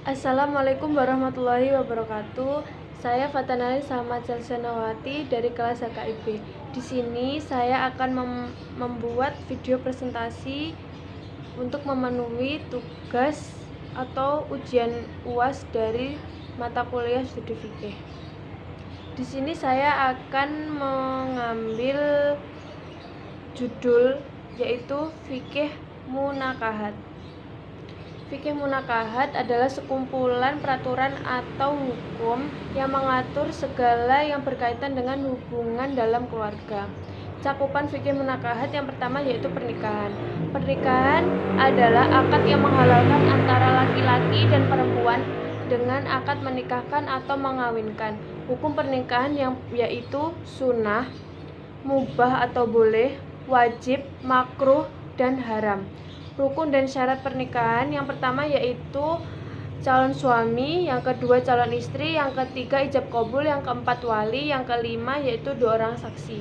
Assalamualaikum warahmatullahi wabarakatuh. Saya Fatanali Salma Jalsanawati dari kelas HKIP. Di sini saya akan membuat video presentasi untuk memenuhi tugas atau ujian UAS dari mata kuliah studi fikih. Di sini saya akan mengambil judul yaitu fikih munakahat. Fikih munakahat adalah sekumpulan peraturan atau hukum yang mengatur segala yang berkaitan dengan hubungan dalam keluarga. Cakupan fikih munakahat yang pertama yaitu pernikahan. Pernikahan adalah akad yang menghalalkan antara laki-laki dan perempuan dengan akad menikahkan atau mengawinkan. Hukum pernikahan yaitu sunnah, mubah atau boleh, wajib, makruh, dan haram. Rukun dan syarat pernikahan yang pertama yaitu calon suami, yang kedua calon istri, yang ketiga ijab qabul, yang keempat wali, yang kelima yaitu 2 orang saksi.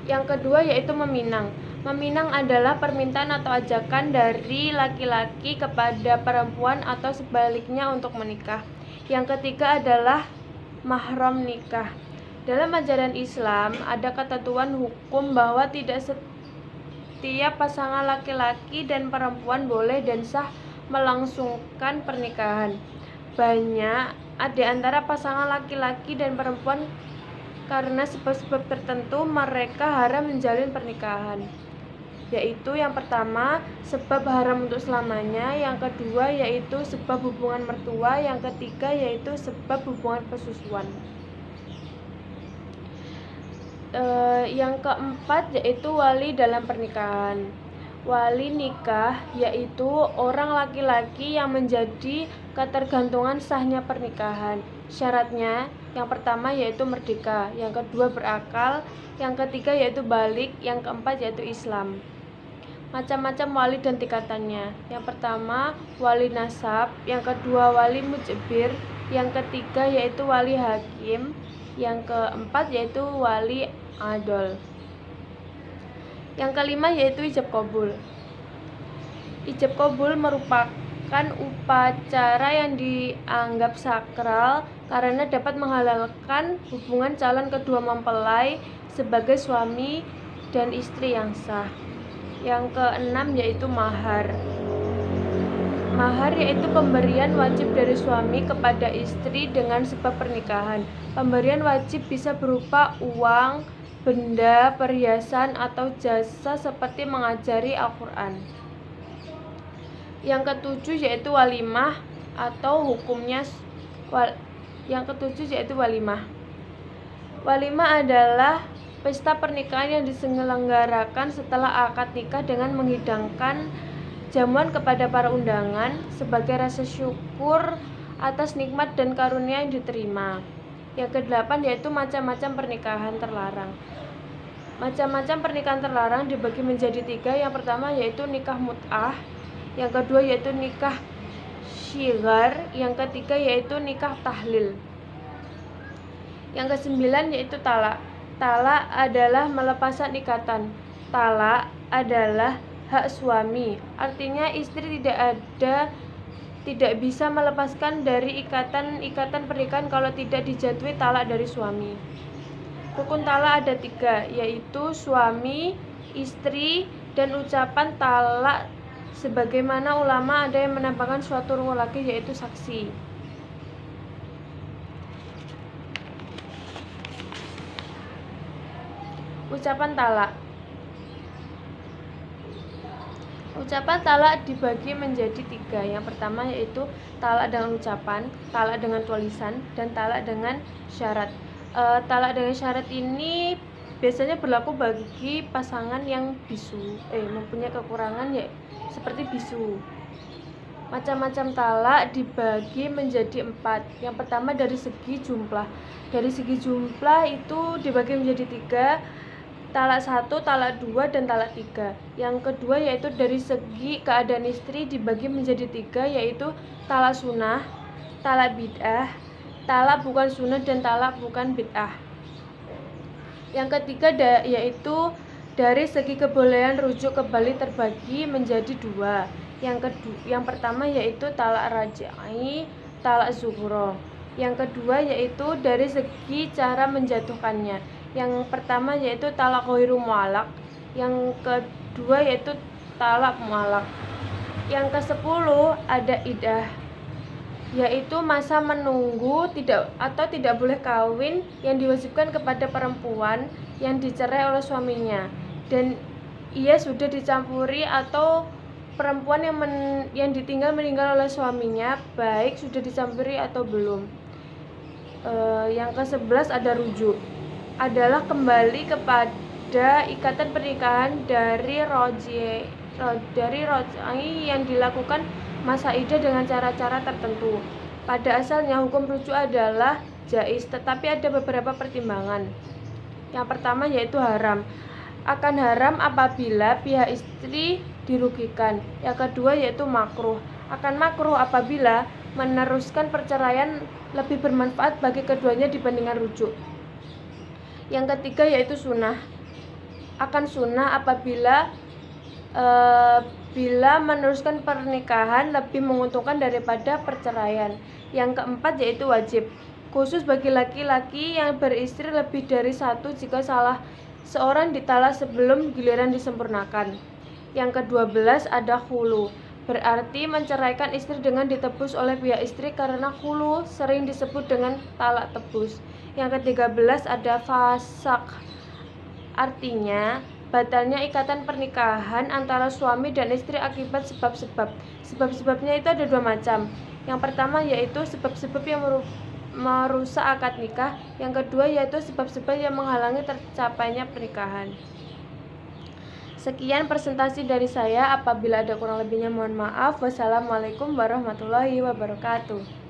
Yang kedua yaitu meminang. Meminang adalah permintaan atau ajakan dari laki-laki kepada perempuan atau sebaliknya untuk menikah. Yang ketiga adalah mahram nikah. Dalam ajaran Islam ada ketentuan hukum bahwa tidak setiap pasangan laki-laki dan perempuan boleh dan sah melangsungkan pernikahan. Banyak di antara pasangan laki-laki dan perempuan karena sebab-sebab tertentu mereka haram menjalin pernikahan. Yaitu yang pertama sebab haram untuk selamanya, yang kedua yaitu sebab hubungan mertua, yang ketiga yaitu sebab hubungan persusuan. Yang keempat yaitu wali dalam pernikahan. Wali nikah yaitu orang laki-laki yang menjadi ketergantungan sahnya pernikahan. Syaratnya yang pertama yaitu merdeka, yang kedua berakal, yang ketiga yaitu balik, yang keempat yaitu Islam. Macam-macam wali dan tingkatannya. Yang pertama wali nasab, yang kedua wali mujbir, yang ketiga yaitu wali hakim, yang keempat yaitu wali adol. Yang kelima yaitu ijab qabul. Ijab qabul merupakan upacara yang dianggap sakral karena dapat menghalalkan hubungan calon kedua mempelai sebagai suami dan istri yang sah. Yang keenam yaitu mahar. Mahar yaitu pemberian wajib dari suami kepada istri dengan sebab pernikahan. Pemberian wajib bisa berupa uang, benda, perhiasan, atau jasa seperti mengajari Al-Quran. Yang ketujuh yaitu walimah atau hukumnya walimah. Walimah adalah pesta pernikahan yang diselenggarakan setelah akad nikah dengan menghidangkan jamuan kepada para undangan sebagai rasa syukur atas nikmat dan karunia yang diterima. Yang kedelapan yaitu macam-macam pernikahan terlarang. Macam-macam pernikahan terlarang dibagi menjadi 3. Yang pertama yaitu nikah mut'ah, yang kedua yaitu nikah syigar, yang ketiga yaitu nikah tahlil. Yang kesembilan yaitu talak. Talak adalah melepaskan ikatan. Talak adalah hak suami, artinya istri tidak bisa melepaskan dari ikatan pernikahan kalau tidak dijatuhi talak dari suami. Rukun talak ada 3, yaitu suami, istri, dan ucapan talak. Sebagaimana ulama ada yang menambahkan suatu rukun lagi yaitu saksi. Ucapan talak. Ucapan talak dibagi menjadi 3. Yang pertama yaitu talak dengan ucapan, talak dengan tulisan, dan talak dengan syarat. Talak dengan syarat ini biasanya berlaku bagi pasangan yang bisu, mempunyai kekurangan ya seperti bisu. Macam-macam talak dibagi menjadi 4. Yang pertama dari segi jumlah. Dari segi jumlah itu dibagi menjadi 3. Talak 1, talak 2, dan talak 3. Yang kedua yaitu dari segi keadaan istri dibagi menjadi 3, yaitu talak sunnah, talak bid'ah, talak bukan sunnah, dan talak bukan bid'ah. Yang ketiga yaitu dari segi kebolehan rujuk kembali terbagi menjadi 2, Yang pertama yaitu talak raj'i, talak zuhro. Yang kedua yaitu dari segi cara menjatuhkannya. Yang pertama yaitu talak ghairu mu'allaq. Yang kedua yaitu talak mu'allaq. Yang ke-10 ada iddah, yaitu masa menunggu tidak boleh kawin yang diwajibkan kepada perempuan yang dicerai oleh suaminya dan ia sudah dicampuri, atau perempuan yang meninggal oleh suaminya, baik sudah dicampuri atau belum. Yang ke-11 ada rujuk, adalah kembali kepada ikatan pernikahan dari raj'i yang dilakukan masa iddah dengan cara-cara tertentu. Pada asalnya hukum rujuk adalah jaiz, tetapi ada beberapa pertimbangan. Yang pertama yaitu haram. Akan haram apabila pihak istri dirugikan. Yang kedua yaitu makruh. Akan makruh apabila meneruskan perceraian lebih bermanfaat bagi keduanya dibandingkan rujuk. Yang ketiga yaitu sunnah. Akan sunnah apabila bila meneruskan pernikahan lebih menguntungkan daripada perceraian. Yang keempat yaitu wajib, khusus bagi laki-laki yang beristri lebih dari satu jika salah seorang ditalak sebelum giliran disempurnakan. Yang ke-12 ada khulu, berarti menceraikan istri dengan ditebus oleh pihak istri, karena khulu sering disebut dengan talak tebus. Yang ke-13 ada fasak, artinya batalnya ikatan pernikahan antara suami dan istri akibat sebab-sebab. Sebab-sebabnya itu ada dua macam. Yang pertama yaitu sebab-sebab yang merusak akad nikah. Yang kedua yaitu sebab-sebab yang menghalangi tercapainya pernikahan. Sekian presentasi dari saya. Apabila ada kurang lebihnya mohon maaf. Wassalamualaikum warahmatullahi wabarakatuh.